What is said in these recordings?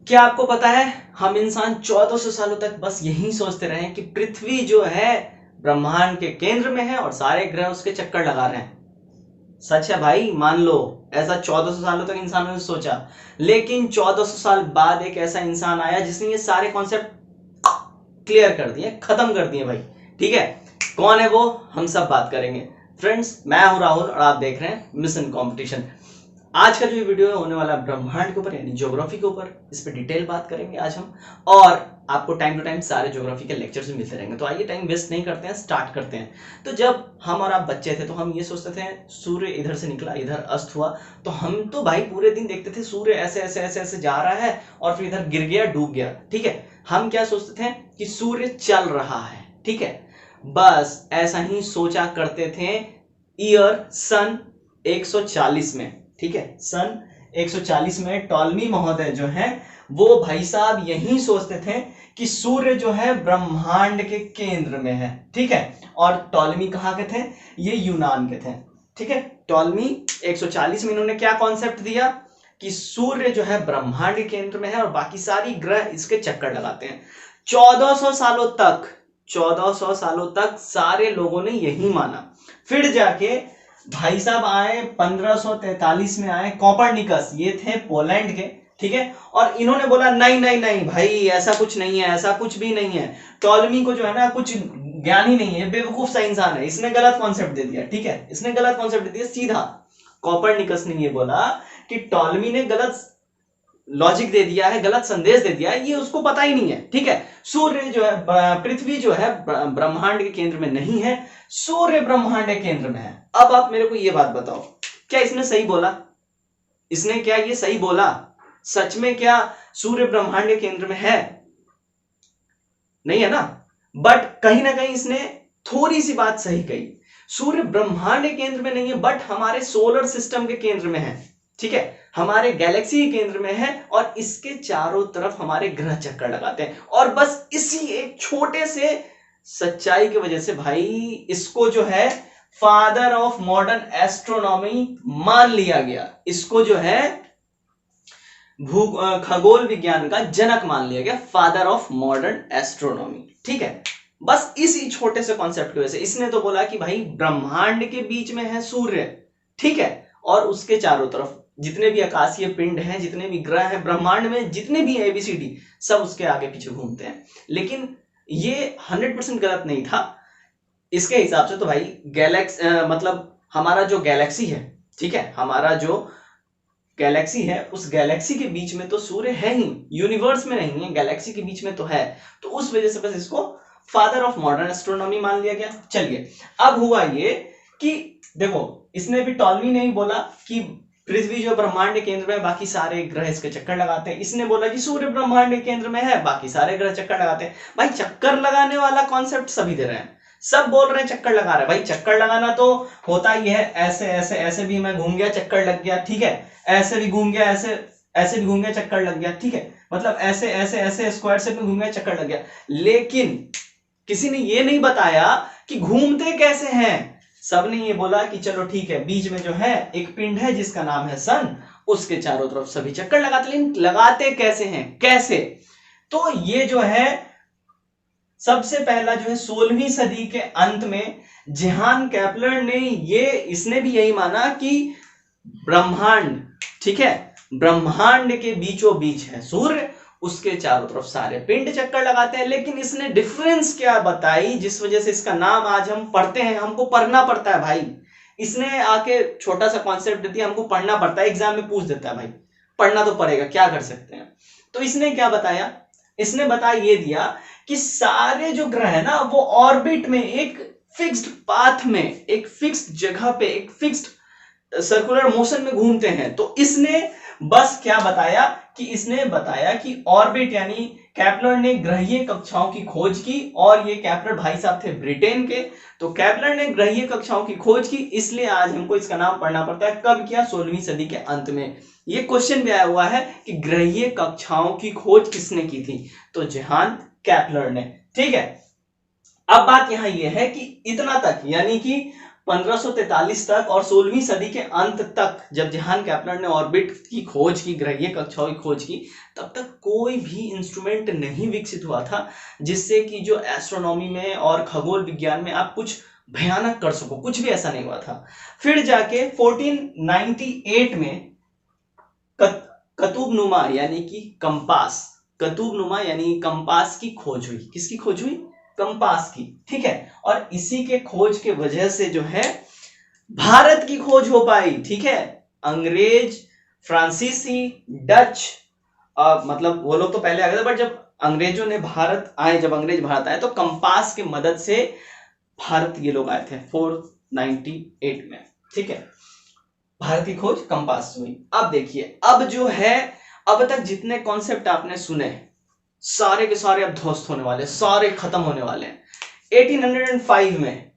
क्या आपको पता है हम इंसान 1400 सालों तक बस यही सोचते रहे कि पृथ्वी जो है ब्रह्मांड के केंद्र में है और सारे ग्रह उसके चक्कर लगा रहे हैं। सच है भाई, मान लो ऐसा 1400 सालों तक इंसानों ने सोचा, लेकिन 1400 साल बाद एक ऐसा इंसान आया जिसने ये सारे कॉन्सेप्ट क्लियर कर दिए, खत्म कर दिए भाई। ठीक है, कौन है वो, हम सब बात करेंगे। फ्रेंड्स, मैं हूं राहुल और आप देख रहे हैं मिशन कंपटीशन। आज का जो वीडियो है होने वाला ब्रह्मांड के ऊपर यानी ज्योग्राफी के ऊपर, इस पे डिटेल बात करेंगे आज हम, और आपको टाइम टू टाइम सारे ज्योग्राफी के लेक्चर्स मिलते रहेंगे। तो आइए टाइम वेस्ट नहीं करते हैं, स्टार्ट करते हैं। तो जब हम और आप बच्चे थे तो हम ये सोचते थे सूर्य इधर से निकला, इधर अस्त हुआ, तो हम तो भाई पूरे दिन देखते थे सूर्य ऐसे ऐसे ऐसे ऐसे जा रहा है और फिर इधर गिर गया, डूब गया। ठीक है, हम क्या सोचते थे कि सूर्य चल रहा है। ठीक है, बस ऐसा ही सोचा करते थे ईयर सन 140 में। ठीक है, सन 140 में टॉलमी महोदय जो हैं वो भाई साहब यही सोचते थे कि सूर्य जो है ब्रह्मांड के केंद्र में है। ठीक है, और टॉलमी कहाँ के थे, ये यूनान के थे। ठीक है, टॉलमी 140 में इन्होंने क्या कॉन्सेप्ट दिया कि सूर्य जो है ब्रह्मांड के केंद्र में है और बाकी सारी ग्रह इसके चक्कर लगाते हैं। 1400 सालों तक सारे लोगों ने यही माना। फिर जाके भाई साहब आए 1543 में आए कोपरनिकस, ये थे पोलैंड के। ठीक है, और इन्होंने बोला नहीं नहीं नहीं भाई, ऐसा कुछ नहीं है, ऐसा कुछ भी नहीं है। टॉलमी को जो है ना कुछ ज्ञान ही नहीं है, बेवकूफ सा इंसान है, इसने गलत कॉन्सेप्ट दे दिया। ठीक है, इसने गलत कॉन्सेप्ट दे दिया सीधा। कोपरनिकस ने ये बोला कि टॉलमी ने गलत लॉजिक दे दिया है, गलत संदेश दे दिया है, ये उसको पता ही नहीं है। ठीक है, सूर्य जो है, पृथ्वी जो है ब्रह्मांड के केंद्र में नहीं है, सूर्य ब्रह्मांड के केंद्र में है। अब आप मेरे को ये बात बताओ, क्या इसने सही बोला? इसने क्या ये सही बोला? सच में क्या सूर्य ब्रह्मांड के केंद्र में है? नहीं है ना। बट कहीं ना कहीं इसने थोड़ी सी बात सही कही। सूर्य ब्रह्मांड के केंद्र में नहीं है, बट हमारे सोलर सिस्टम के केंद्र में है। ठीक है, हमारे गैलेक्सी के केंद्र में है और इसके चारों तरफ हमारे ग्रह चक्कर लगाते हैं। और बस इसी एक छोटे से सच्चाई की वजह से भाई इसको जो है फादर ऑफ मॉडर्न एस्ट्रोनॉमी मान लिया गया। इसको जो है खगोल विज्ञान का जनक मान लिया गया, फादर ऑफ मॉडर्न एस्ट्रोनॉमी। ठीक है, बस इसी छोटे से कॉन्सेप्ट की वजह से इसने तो बोला कि भाई ब्रह्मांड के बीच में है सूर्य। ठीक है, और उसके चारों तरफ जितने भी आकाशीय पिंड हैं, जितने भी ग्रह हैं ब्रह्मांड में, जितने भी एबीसीडी, सब उसके आगे पीछे घूमते हैं। लेकिन ये 100% गलत नहीं था इसके हिसाब से। तो भाई गैलेक्सी मतलब हमारा जो गैलेक्सी है, ठीक है, हमारा जो गैलेक्सी है उस गैलेक्सी के बीच में तो सूर्य है ही, यूनिवर्स में नहीं है, गैलेक्सी के बीच में तो है। तो उस वजह से बस इसको फादर ऑफ मॉडर्न एस्ट्रोनॉमी मान लिया गया। चलिए, अब हुआ ये कि देखो, इसने भी टॉलमी ने ही बोला कि पृथ्वी जो ब्रह्मांड के केंद्र में है, बाकी सारे ग्रह इसके चक्कर लगाते हैं। इसने बोला कि सूर्य ब्रह्मांड के केंद्र में है, बाकी सारे ग्रह चक्कर लगाते हैं। भाई चक्कर लगाने वाला कॉन्सेप्ट सभी दे रहे हैं, सब बोल रहे हैं चक्कर लगा रहे हैं। भाई चक्कर लगाना तो होता ही है, ऐसे ऐसे ऐसे भी मैं घूम गया चक्कर लग गया। ठीक है, ऐसे भी घूम गया, ऐसे ऐसे भी घूम गया चक्कर लग गया। ठीक है, मतलब ऐसे ऐसे ऐसे स्क्वायर शेप में घूम गया चक्कर लग गया। लेकिन किसी ने ये नहीं बताया कि घूमते कैसे हैं। सबने ये बोला कि चलो ठीक है, बीच में जो है एक पिंड है जिसका नाम है सन, उसके चारों तरफ सभी चक्कर लगाते। लेकिन लगाते कैसे हैं, कैसे? तो ये जो है सबसे पहला जो है 16वीं सदी के अंत में जोहान केपलर ने इसने भी यही माना कि ब्रह्मांड, ठीक है, ब्रह्मांड के बीचों बीच है सूर्य, उसके चारों तरफ सारे पिंड चक्कर लगाते हैं। लेकिन इसने डिफरेंस क्या बताई जिस वजह से इसका नाम आज हम पढ़ते हैं, हमको पढ़ना पड़ता है भाई। इसने आके छोटा सा कॉन्सेप्ट दे दिया, हमको पढ़ना पड़ता है, एग्जाम में पूछ देता है भाई, पढ़ना तो पड़ेगा, क्या कर सकते हैं। तो इसने क्या बताया, इसने बता ये दिया कि सारे जो ग्रह है ना वो ऑर्बिट में एक फिक्स्ड पाथ में, एक फिक्स्ड जगह पे, एक फिक्स्ड सर्कुलर मोशन में घूमते हैं। तो इसने बस क्या बताया कि इसने बताया कि ऑर्बिट, यानी केपलर ने ग्रहीय कक्षाओं की खोज की, और ये केपलर भाई साहब थे ब्रिटेन के। तो केपलर ने ग्रहीय कक्षाओं की खोज की, इसलिए आज हमको इसका नाम पढ़ना पड़ता है। कब किया? 16वीं सदी के अंत में। ये क्वेश्चन भी आया हुआ है कि ग्रहीय कक्षाओं की खोज किसने की थी? तो जोहान केपलर ने। ठीक है, अब बात यहां यह है कि इतना तक, यानी कि 1543 तक और 16वीं सदी के अंत तक जब जोहान केपलर ने ऑर्बिट की खोज की, ग्रहीय कक्षाओं की खोज की, तब तक कोई भी इंस्ट्रूमेंट नहीं विकसित हुआ था जिससे कि जो एस्ट्रोनॉमी में और खगोल विज्ञान में आप कुछ भयानक कर सको, कुछ भी ऐसा नहीं हुआ था। फिर जाके 1498 में कतुबनुमा यानी कि कंपास, कतुबनुमा यानी कंपास की खोज हुई। किसकी खोज हुई? कंपास की, ठीक है। और इसी के खोज के वजह से जो है भारत की खोज हो पाई, ठीक है। अंग्रेज, फ्रांसीसी, डच, मतलब वो लोग तो पहले आ गए थे, बट जब अंग्रेजों ने भारत आए, जब अंग्रेज भारत आए तो कंपास की मदद से भारत ये लोग आए थे 498 में, ठीक है। भारत की खोज कंपास हुई। अब देखिए, अब जो है, अब तक जितने कॉन्सेप्ट आपने सुने सारे के सारे अब ध्वस्त होने वाले, सारे खत्म होने वाले हैं। 1805 में,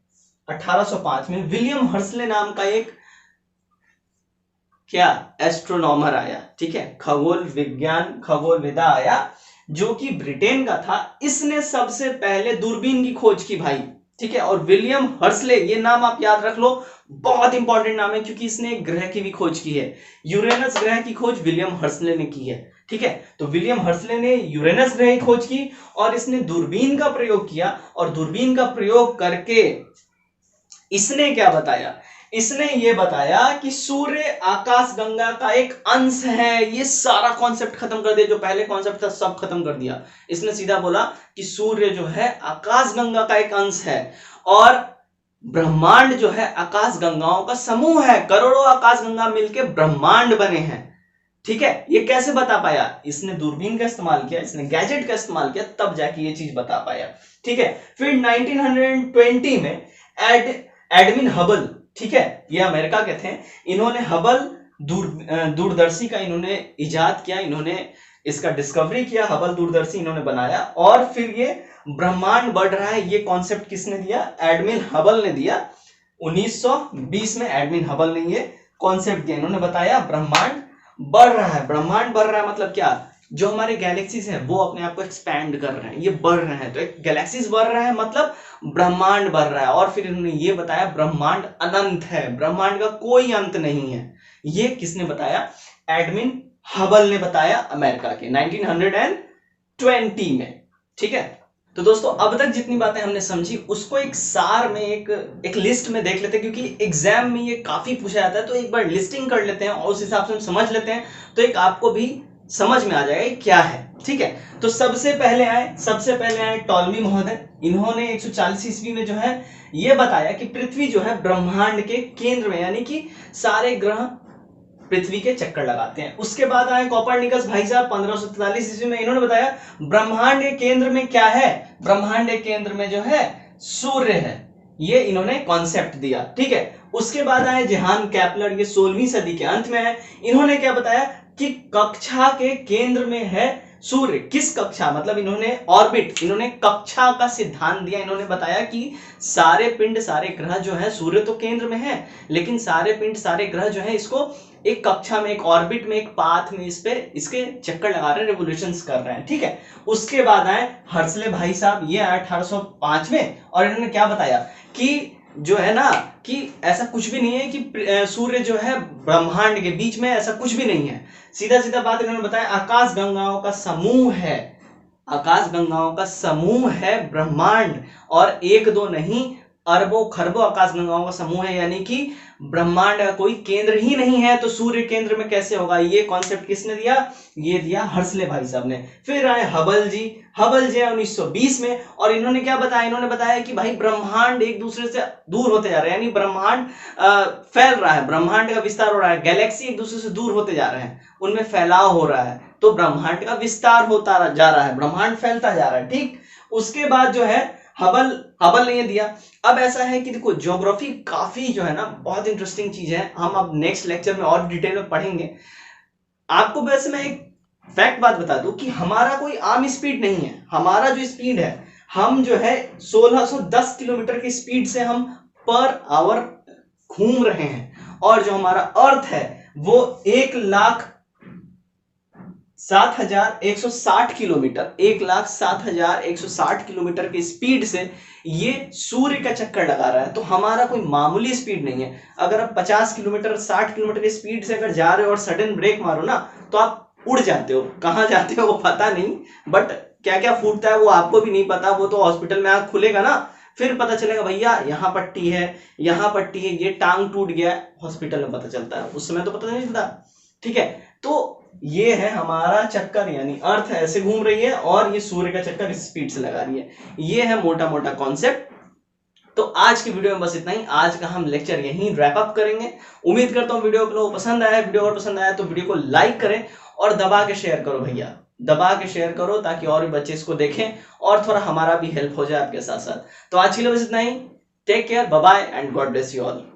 1805 में विलियम हर्सले नाम का एक क्या एस्ट्रोनॉमर आया, ठीक है, खगोल विज्ञान, खगोलविदा आया, जो कि ब्रिटेन का था। इसने सबसे पहले दूरबीन की खोज की भाई, ठीक है। और विलियम हर्सले, ये नाम आप याद रख लो, बहुत इंपॉर्टेंट नाम है, क्योंकि इसने एक ग्रह की भी खोज की है। यूरेनस ग्रह की खोज विलियम हर्सले ने की है, ठीक है। तो विलियम हर्सले ने यूरेनस ग्रह की खोज की और इसने दूरबीन का प्रयोग किया, और दूरबीन का प्रयोग करके इसने क्या बताया? इसने ये बताया कि सूर्य आकाशगंगा का एक अंश है। ये सारा कॉन्सेप्ट खत्म कर दिया, जो पहले कॉन्सेप्ट था सब खत्म कर दिया। इसने सीधा बोला कि सूर्य जो है आकाशगंगा का एक अंश है, और ब्रह्मांड जो है आकाशगंगाओं का समूह है। करोड़ों आकाशगंगा मिलकर ब्रह्मांड बने हैं, ठीक है। ये कैसे बता पाया? इसने दूरबीन का इस्तेमाल किया, इसने गैजेट का इस्तेमाल किया, तब जाके ये चीज बता पाया, ठीक है। फिर 1920 में एडविन हबल, ठीक है, ये अमेरिका के थे, इन्होंने हबल दूरदर्शी का इन्होंने इजाद किया, इन्होंने इसका डिस्कवरी किया, हबल दूरदर्शी इन्होंने बनाया। और फिर ये ब्रह्मांड बढ़ रहा है, ये कॉन्सेप्ट किसने दिया? एडविन हबल ने दिया। 1920 में एडविन हबल ने ये कॉन्सेप्ट दिया, इन्होंने बताया ब्रह्मांड बढ़ रहा है। ब्रह्मांड बढ़ रहा है मतलब क्या? जो हमारे गैलेक्सीज हैं वो अपने आप को एक्सपैंड कर रहे हैं, ये बढ़ रहे हैं। तो एक गैलेक्सीज बढ़ रहा है मतलब ब्रह्मांड बढ़ रहा है। और फिर इन्होंने ये बताया ब्रह्मांड अनंत है, ब्रह्मांड का कोई अंत नहीं है। ये किसने बताया? एडविन हबल ने बताया, अमेरिका के 1920 में, ठीक है। तो दोस्तों, अब तक जितनी बातें हमने समझी उसको एक सार में, एक लिस्ट में देख लेते हैं, क्योंकि एग्जाम में ये काफी पूछा जाता है। तो एक बार लिस्टिंग कर लेते हैं और उस हिसाब से हम समझ लेते हैं, तो एक आपको भी समझ में आ जाएगा क्या है, ठीक है। तो सबसे पहले आए टॉलमी महोदय। इन्होंने 140 ईस्वी में जो है ये बताया कि पृथ्वी जो है ब्रह्मांड के केंद्र में, यानी कि सारे ग्रह पृथ्वी के चक्कर लगाते हैं। उसके बाद आए कोपरनिकस भाई साहब 1543 ईस्वी में, इन्होंने बताया ब्रह्मांड के केंद्र में क्या है? ब्रह्मांड के केंद्र में जो है सूर्य है। ये इन्होंने कॉन्सेप्ट दिया, ठीक है। उसके बाद आए जोहान केपलर, ये 16वीं सदी के अंत में है। इन्होंने क्या बताया कि कक्षा के केंद्र में है सूर्य। किस कक्षा? मतलब इन्होंने ऑर्बिट, इन्होंने कक्षा का सिद्धांत दिया। इन्होंने बताया कि सारे पिंड, सारे ग्रह जो है, सूर्य तो केंद्र में है, लेकिन सारे पिंड, सारे ग्रह जो है इसको एक कक्षा में, एक ऑर्बिट में, एक पाथ में इस पे इसके चक्कर लगा रहे हैं, रेवोल्यूशंस कर रहे हैं, ठीक है। उसके बाद आए हर्सले भाई साहब, ये आए 1805 में, और इन्होंने क्या बताया कि जो है ना, कि ऐसा कुछ भी नहीं है कि सूर्य जो है ब्रह्मांड के बीच में, ऐसा कुछ भी नहीं है। सीधा सीधा बात इन्होंने बताया, आकाश गंगाओं का समूह है, आकाश गंगाओं का समूह है ब्रह्मांड, और एक दो नहीं, अरबों खरबों आकाश गंगाओं का समूह है, यानी कि ब्रह्मांड का कोई केंद्र ही नहीं है। तो सूर्य केंद्र में कैसे होगा? ये कॉन्सेप्ट किसने दिया? ये दिया हर्सले भाई साहब ने। फिर आए हबल जी, हबल जी 1920 में, और इन्होंने क्या बताया? इन्होंने बताया कि भाई ब्रह्मांड एक दूसरे से दूर होते जा रहे हैं, यानी ब्रह्मांड फैल रहा है, ब्रह्मांड का विस्तार हो रहा है, गैलेक्सी एक दूसरे से दूर होते जा रहे हैं, उनमें फैलाव हो रहा है, तो ब्रह्मांड का विस्तार होता जा रहा है, ब्रह्मांड फैलता जा रहा है, ठीक। उसके बाद जो है हबल ने ये दिया। अब ऐसा है कि देखो, ज्योग्राफी काफी जो है ना बहुत इंटरेस्टिंग चीज है, हम अब नेक्स्ट लेक्चर में और डिटेल में पढ़ेंगे। आपको वैसे मैं एक फैक्ट बात बता दूं कि हमारा कोई आम स्पीड नहीं है। हमारा जो स्पीड है, हम जो है 1610 किलोमीटर की स्पीड से हम पर आवर घूम रहे हैं, और जो हमारा अर्थ है वो 1,00,000 7,160 किलोमीटर, 1,07,160 किलोमीटर की स्पीड से ये सूर्य का चक्कर लगा रहा है। तो हमारा कोई मामूली स्पीड नहीं है। अगर आप 50 किलोमीटर 60 किलोमीटर की स्पीड से अगर जा रहे हो और सडन ब्रेक मारो ना, तो आप उड़ जाते हो। कहाँ जाते हो वो पता नहीं, बट क्या क्या फूटता है वो आपको भी नहीं पता। वो तो हॉस्पिटल में आग खुलेगा ना, फिर पता चलेगा भैया यहाँ पट्टी है, यहाँ पट्टी है, ये टांग टूट गया, हॉस्पिटल में पता चलता है, उस समय तो पता नहीं चलता। ठीक है, तो ये है हमारा चक्कर, यानी अर्थ ऐसे घूम रही है और ये सूर्य का चक्कर इस स्पीड से लगा रही है। ये है मोटा मोटा कॉन्सेप्ट। तो आज की वीडियो में बस इतना ही। आज का हम लेक्चर यहीं रैप अप करेंगे। उम्मीद करता हूँ वीडियो को पसंद आया। वीडियो अगर पसंद आया तो वीडियो को लाइक करें और दबा के शेयर करो भैया, दबा के शेयर करो, ताकि और भी बच्चे इसको देखें और थोड़ा हमारा भी हेल्प हो जाए आपके साथ साथ। तो आज के लिए बस इतना ही। Take care, bye bye and God bless you all.